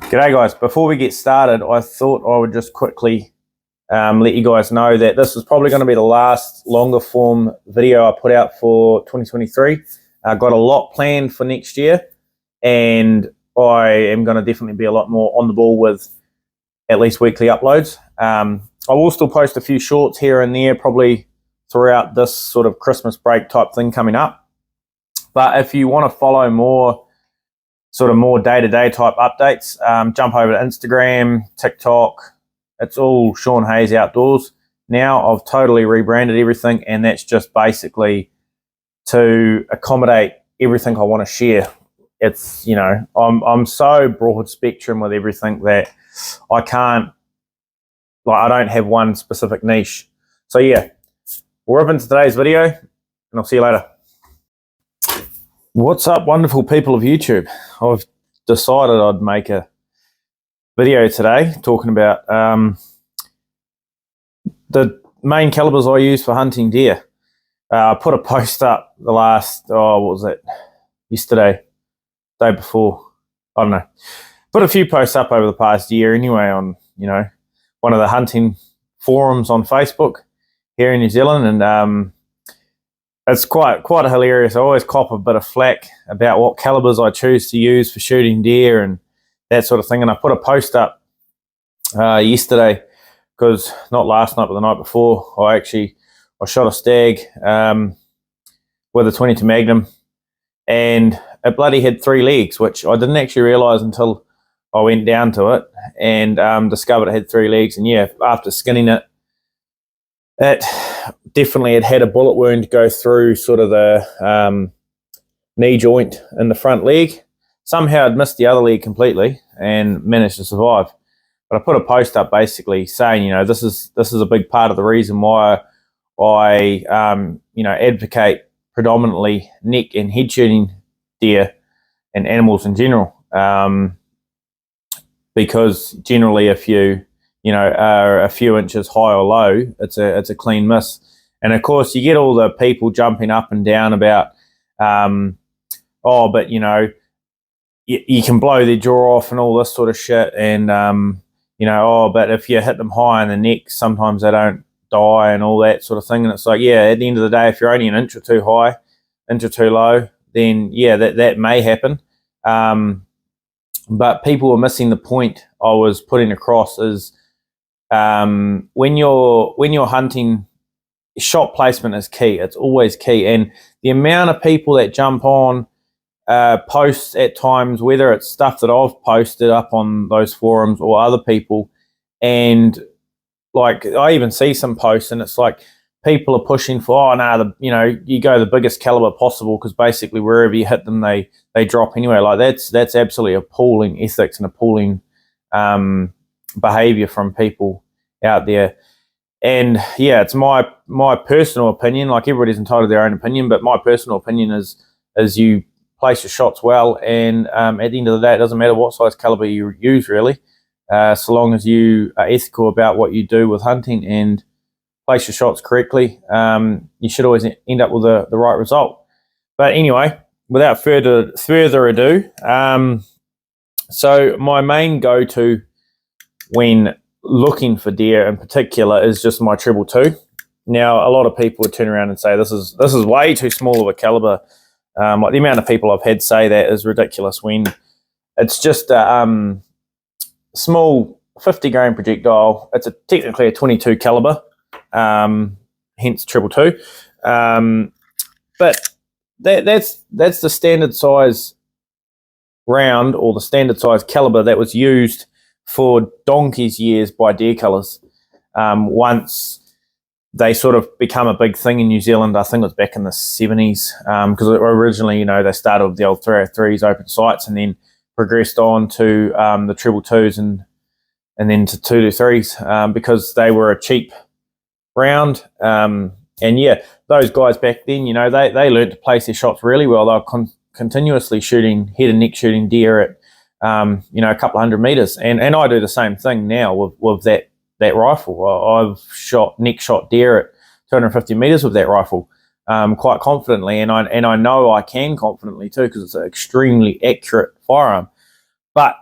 G'day guys, before we get started, I thought I would just quickly let you guys know that this is probably going to be the last longer form video I put out for 2023. I've got a lot planned for next year, and I am going to definitely be a lot more on the ball with at least weekly uploads. I will still post a few shorts here and there, probably throughout this sort of Christmas break type thing coming up. But if you want to follow more day-to-day type updates, jump over to Instagram, TikTok. It's all Sean Hayes Outdoors. Now I've totally rebranded everything, and that's just basically to accommodate everything I want to share. It's, I'm so broad spectrum with everything that I don't have one specific niche. So yeah, we're up into today's video, and I'll see you later. What's up, wonderful people of YouTube? I've decided I'd make a video today talking about the main calibers I use for hunting deer. I put a post up the last, yesterday, day before, I don't know. Put a few posts up over the past year anyway on, one of the hunting forums on Facebook here in New Zealand, and it's quite hilarious. I always cop a bit of flack about what calibers I choose to use for shooting deer and that sort of thing. And I put a post up yesterday, because not last night but the night before, I shot a stag with a 22 Magnum, and it bloody had 3 legs, which I didn't actually realise until I went down to it and discovered it had 3 legs. And yeah, after skinning it, it definitely had a bullet wound go through sort of the knee joint in the front leg. Somehow I'd missed the other leg completely and managed to survive. But I put a post up basically saying, this is a big part of the reason why I advocate predominantly neck and head shooting deer and animals in general. Because generally, if you are a few inches high or low, it's a clean miss. And of course, you get all the people jumping up and down about, but you can blow their jaw off and all this sort of shit. And but if you hit them high in the neck, sometimes they don't die and all that sort of thing. And it's like, yeah, at the end of the day, if you're only an inch or two high, inch or two low, then yeah, that may happen. But people were missing the point I was putting across is when you're hunting, shot placement is key. It's always key. And the amount of people that jump on posts at times, whether it's stuff that I've posted up on those forums or other people, and like I even see some posts and it's like people are pushing for, you go the biggest caliber possible, because basically wherever you hit them, they drop anyway. Like that's absolutely appalling ethics and appalling behavior from people out there. And yeah, it's my personal opinion. Like, everybody's entitled to their own opinion, but my personal opinion is you place your shots well, and at the end of the day, it doesn't matter what size caliber you use, really, so long as you are ethical about what you do with hunting and place your shots correctly. You should always end up with the right result. But anyway, without further ado, so my main go-to when looking for deer in particular is just my 222. Now, a lot of people would turn around and say this is way too small of a caliber. Like, the amount of people I've had say that is ridiculous, when it's just a small 50 grain projectile. It's technically a 22 caliber, hence 222. But that's the standard size round, or the standard size caliber that was used for donkey's years by deer cullers. Once they sort of become a big thing in New Zealand, I think it was back in the 70s, because originally, they started with the old 303s open sights, and then progressed on to the 222s and then to 223s, because they were a cheap round. And yeah, those guys back then, they learned to place their shots really well. They were continuously shooting head and neck shooting deer at a couple of 100 meters, and I do the same thing now with that rifle. I've neck shot deer at 250 meters with that rifle quite confidently, and I know I can confidently too, because it's an extremely accurate firearm. But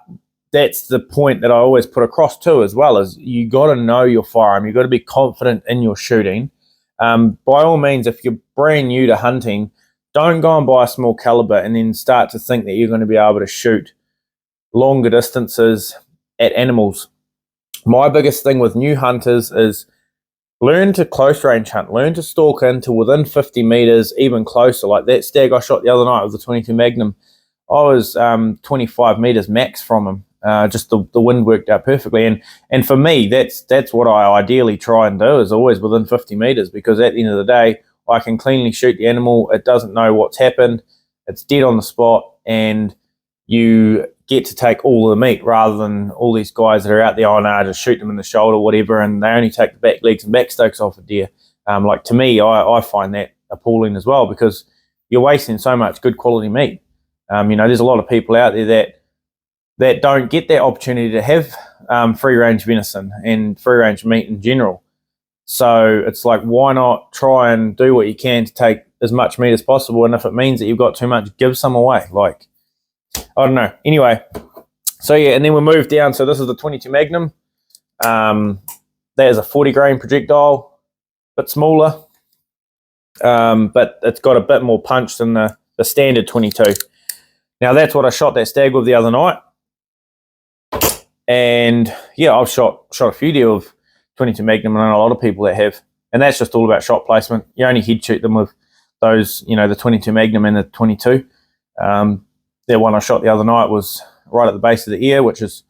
that's the point that I always put across too, as well, is you got to know your firearm. You've got to be confident in your shooting. By all means, if you're brand new to hunting, don't go and buy a small caliber and then start to think that you're going to be able to shoot longer distances at animals. My biggest thing with new hunters is learn to close range hunt. Learn to stalk into within 50 meters, even closer. Like that stag I shot the other night with the 22 Magnum, I was 25 meters max from him. Just the wind worked out perfectly. And for me, that's what I ideally try and do, is always within 50 meters, because at the end of the day, I can cleanly shoot the animal. It doesn't know what's happened. It's dead on the spot, and you get to take all of the meat, rather than all these guys that are out there, oh no, just shoot them in the shoulder, whatever, and they only take the back legs and back stokes off a deer. Like, to me, I find that appalling as well, because you're wasting so much good quality meat. There's a lot of people out there that don't get that opportunity to have free range venison and free range meat in general. So it's like, why not try and do what you can to take as much meat as possible? And if it means that you've got too much, give some away. Like, I don't know. Anyway, so yeah, and then we moved down. So this is the 22 Magnum. That is a 40 grain projectile, a bit smaller, but it's got a bit more punch than the standard 22. Now that's what I shot that stag with the other night. And yeah, I've shot a few deer with 22 Magnum, and I know a lot of people that have, and that's just all about shot placement. You only head shoot them with those, the 22 Magnum and the 22. The one I shot the other night was right at the base of the ear, which is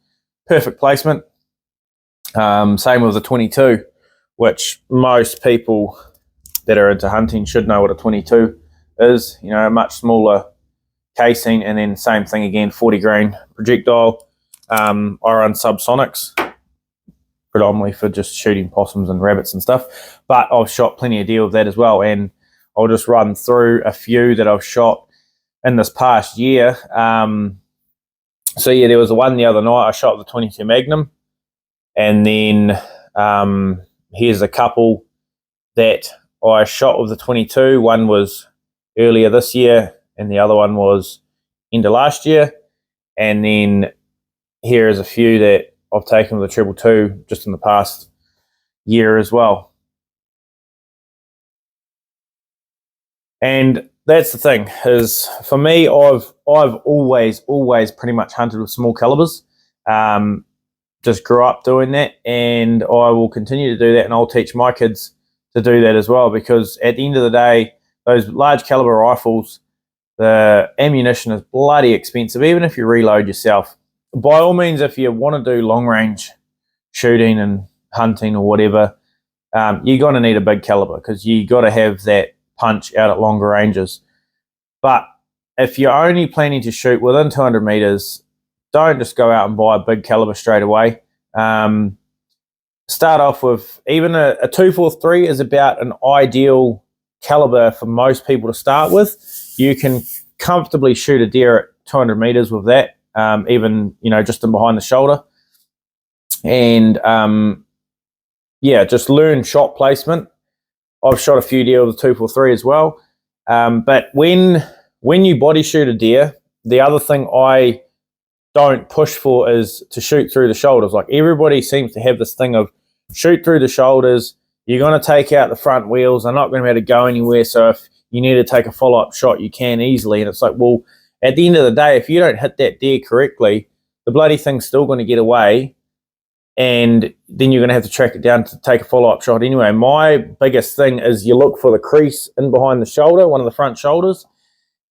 perfect placement. Same with the 22, which most people that are into hunting should know what a 22 is. A much smaller casing, and then same thing again, 40 grain projectile. I run subsonics, predominantly for just shooting possums and rabbits and stuff, but I've shot plenty of deer with that as well. And I'll just run through a few that I've shot in this past year. So yeah, there was the one the other night I shot the 22 Magnum, and then here's a couple that I shot with the 22. One was earlier this year, and the other one was end of last year. And then here is a few that I've taken with the 222 just in the past year as well. And that's the thing, is for me, I've always pretty much hunted with small calibers. Just grew up doing that, and I will continue to do that, and I'll teach my kids to do that as well, because at the end of the day, those large caliber rifles, the ammunition is bloody expensive, even if you reload yourself. By all means, if you want to do long range shooting and hunting or whatever, you're going to need a big caliber, because you got to have that punch out at longer ranges. But if you're only planning to shoot within 200 meters, don't just go out and buy a big caliber straight away. Start off with even a 243 is about an ideal caliber for most people to start with. You can comfortably shoot a deer at 200 meters with that, even just in behind the shoulder. And yeah, just learn shot placement. I've shot a few deer with a 243 as well. But when you body shoot a deer, the other thing I don't push for is to shoot through the shoulders. Like, everybody seems to have this thing of shoot through the shoulders. You're going to take out the front wheels. They're not going to be able to go anywhere. So if you need to take a follow-up shot, you can easily. And it's like, well, at the end of the day, if you don't hit that deer correctly, the bloody thing's still going to get away. And then you're going to have to track it down to take a follow-up shot anyway. My biggest thing is you look for the crease in behind the shoulder, one of the front shoulders.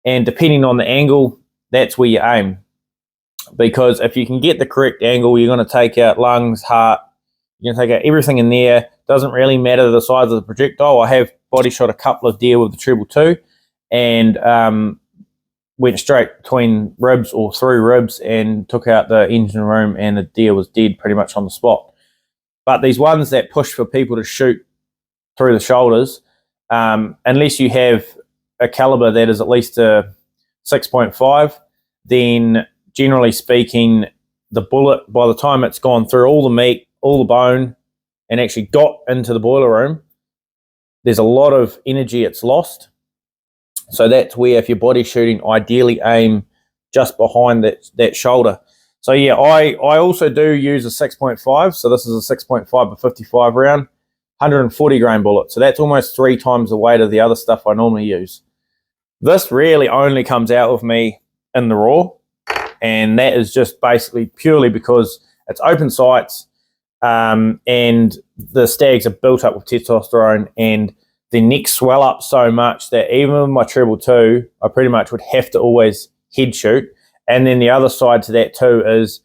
And depending on the angle, that's where you aim. Because if you can get the correct angle, you're going to take out lungs, heart, you're going to take out everything in there. Doesn't really matter the size of the projectile. I have body shot a couple of deer with the 222 and went straight between ribs or through ribs and took out the engine room, and the deer was dead pretty much on the spot. But these ones that push for people to shoot through the shoulders, unless you have a caliber that is at least a 6.5, then generally speaking, the bullet, by the time it's gone through all the meat, all the bone, and actually got into the boiler room, there's a lot of energy it's lost. So that's where, if you're body shooting, ideally aim just behind that shoulder. So yeah, I also do use a 6.5. So this is a 6.5 by 55 round, 140 grain bullet. So that's almost 3 times the weight of the other stuff I normally use. This really only comes out with me in the raw, and that is just basically purely because it's open sights, and the stags are built up with testosterone, and their necks swell up so much that even with my treble 2, I pretty much would have to always head shoot. And then the other side to that too is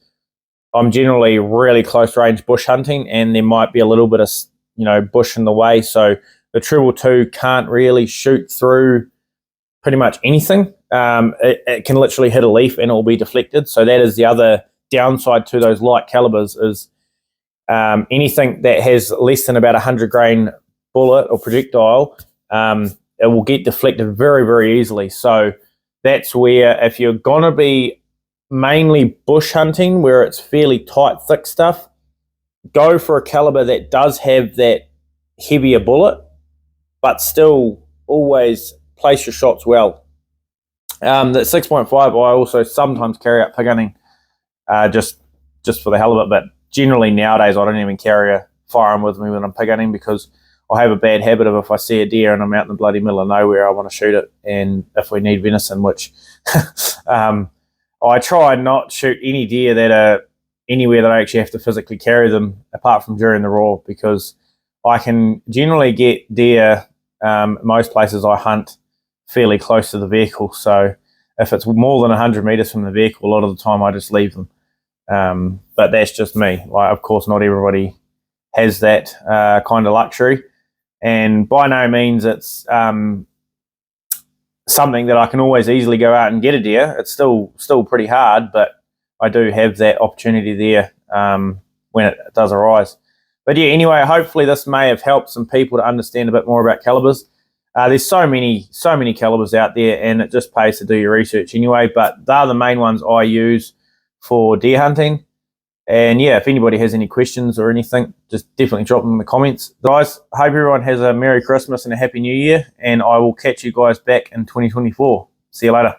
I'm generally really close range bush hunting, and there might be a little bit of bush in the way, so the treble 2 can't really shoot through pretty much anything. It can literally hit a leaf and it will be deflected. So that is the other downside to those light calibers is anything that has less than about 100 grain bullet or projectile, it will get deflected very, very easily. So that's where if you're going to be mainly bush hunting where it's fairly tight, thick stuff, go for a caliber that does have that heavier bullet, but still always place your shots well. The 6.5 I also sometimes carry out pig hunting just for the hell of it, but generally nowadays I don't even carry a firearm with me when I'm pig hunting because I have a bad habit of if I see a deer and I'm out in the bloody middle of nowhere, I want to shoot it. And if we need venison, which I try and not shoot any deer that are anywhere that I actually have to physically carry them apart from during the raw, because I can generally get deer most places I hunt fairly close to the vehicle. So if it's more than 100 meters from the vehicle, a lot of the time I just leave them. But that's just me. Like, of course, not everybody has that kind of luxury. And by no means it's something that I can always easily go out and get a deer. It's still pretty hard, but I do have that opportunity there when it does arise. But yeah, anyway, hopefully this may have helped some people to understand a bit more about calibers. There's so many calibers out there, and it just pays to do your research anyway, but they're the main ones I use for deer hunting. And yeah, if anybody has any questions or anything, just definitely drop them in the comments. Guys, hope everyone has a Merry Christmas and a Happy New Year, and I will catch you guys back in 2024. See you later.